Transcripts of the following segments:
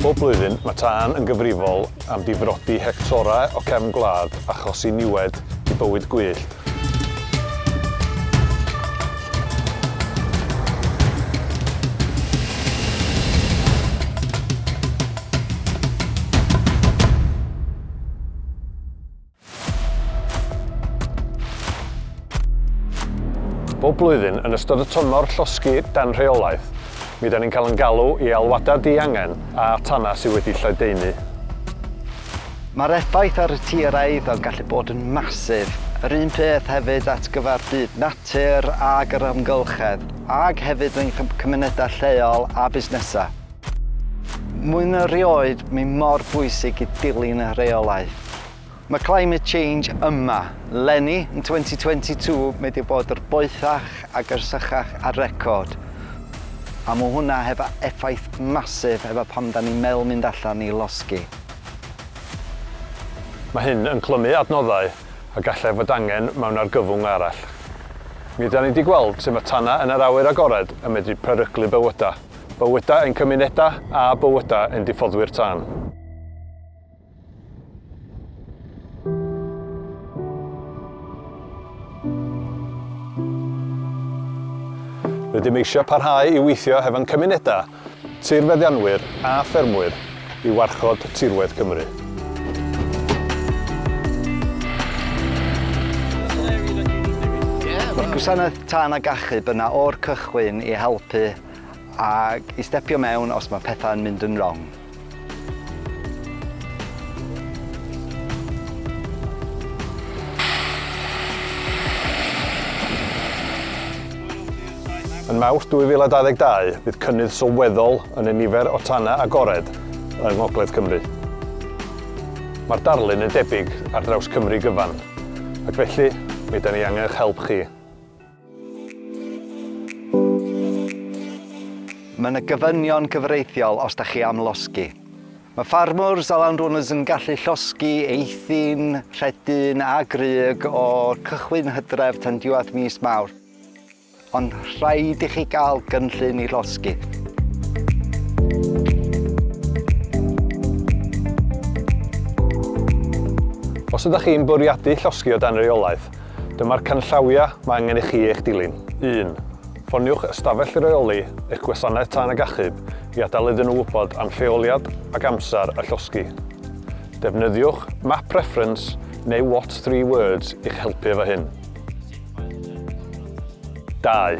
Bob blwyddyn mae tân yn gyfrifol am difrodi hectorau o cefn gwlad a achosi niwed i bywyd gwyllt. Bob blwyddyn, yn ystod y tymor llosgi dan rheolaeth, mi da ni'n cael yn galw i alwadau di-angen a tanna sydd wedi lledaenu. Mae'r effaith ar y tiraidd yn gallu bod yn masif. Yr un peth hefyd at gyfer byd natur ag yr amgylchedd, ag hefyd yn cymunedau lleol a busnesau. Mwy na rioed, mae mor bwysig i dilyn y reolaeth. Mae climate change yma. Leni yn 2022 mae wedi bod yr boethach ac yr sychach ar record. A mae hwnna hefo effaith masif efo pam da ni'n meddwl mynd allan i losgi. Mae hyn yn clymu adnoddau a gallai fod angen mewn argyfwng arall. Mi da ni wedi gweld sut mae tanna yn yr awyr agored yn medru peryglu bywydau. Bywydau ein cymunedau a bywydau ein diffoddwyr tân. Rydym eisiau parhau i weithio hefo'n cymunedau, tirfeddianwyr a ffermwyr i warchod tirwedd Cymru. Mae'r gwasanaeth tân ag achub yna o'r cychwyn i helpu ac i stepio mewn os mae pethau'n mynd yn wrong. Yn Mawrth 2022, bydd cynnydd sylweddol yn y nifer o tanna agored yng Ngogledd Cymru. Mae'r darlun yn debyg ar draws Cymru gyfan, ac felly mi da ni angen eich help chi. Mae yna gyfynion cyfreithiol os da chi am losgi. Mae ffarmwrs a landowners yn gallu llosgi eithin, rhedyn a gryg o'r cychwyn Hydref tan diwedd mis Mawrth. Ond rhaid i chi gael gynllun i losgi. Os ydych chi'n bwriadu llosgi o dan reolaeth, dyma'r canllawiau mae angen i chi eich dilyn. 1. Ffoniwch ystafell reoli eich gwasanaeth tân ag achub i adael iddyn nhw wybod am lleoliad ac amser y llosgi. Defnyddiwch map reference neu what 3 words i'ch helpu efo hyn. 2.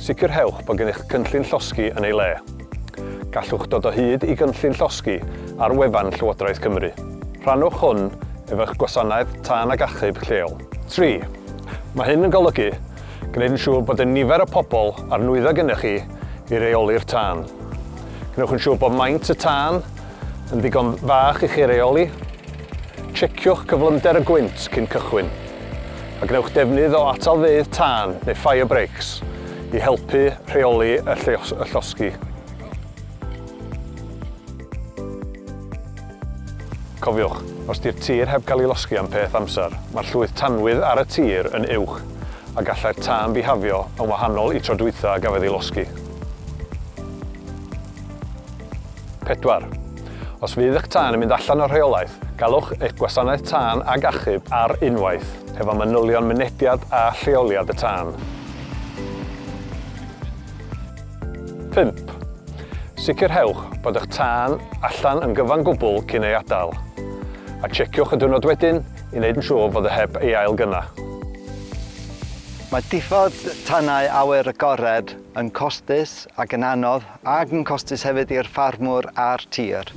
Sicrhewch bod gennych cynllun llosgi yn ei le. Gallwch dod o hyd i gynllun llosgi ar wefan Llywodraeth Cymru. Rhannwch hwn efo'ch gwasanaeth tân ag achub lleol. 3. Mae hyn yn golygu gwneud yn siŵr bod y nifer o pobl ar nwyddau gennych chi i reoli'r tân. Gnewch yn siŵr bod maint y tân yn ddigon fach i chi reoli. Tsieciwch cyflymder y gwynt cyn cychwyn. A gnewch defnydd o atalfeydd tân neu fire breaks i helpu rheoli y llosgi. Cofiwch, os di'r tir heb cael ei losgi am peth amser, mae'r llwyth tanwydd ar y tir yn uwch a gallai'r tân bihafio yn wahanol i tro dwytha a gafodd ei losgi. 4. Os fydd eich tân yn mynd allan o'r rheolaeth, galwch eich gwasanaeth tân ag achub ar unwaith, hefo manylion mynediad a lleoliad y tân. 5. Sicrhewch bod eich tân allan yn gyfan gwbl cyn ei adael, a tsieciwch y diwrnod wedyn i wneud yn siŵr fod e heb ei ail gynna. Mae diffodd tannau awyr agored yn costus ac yn anodd ac yn costus hefyd i'r ffarmwr a'r tir.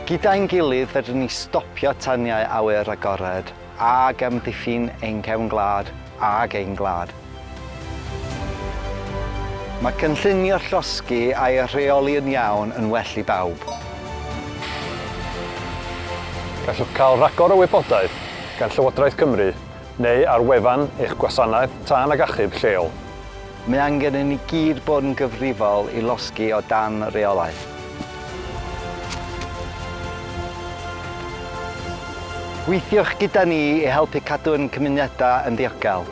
Gyda'n gilydd fedrwn ni stopio tanniau awyr agored ag amddiffyn ein cefn gwlad ag ein gwlad. Mae cynllunio llosgi a'i rheoli yn iawn yn well i bawb. Gallwch cael rhagor o wybodaeth gan Llywodraeth Cymru neu ar wefan eich gwasanaeth tân ag achub lleol. Mae angen i ni gyd bod yn gyfrifol i losgi o dan reolaeth. Gweithiwch gyda ni i helpu cadw'n cymunedau yn ddiogel.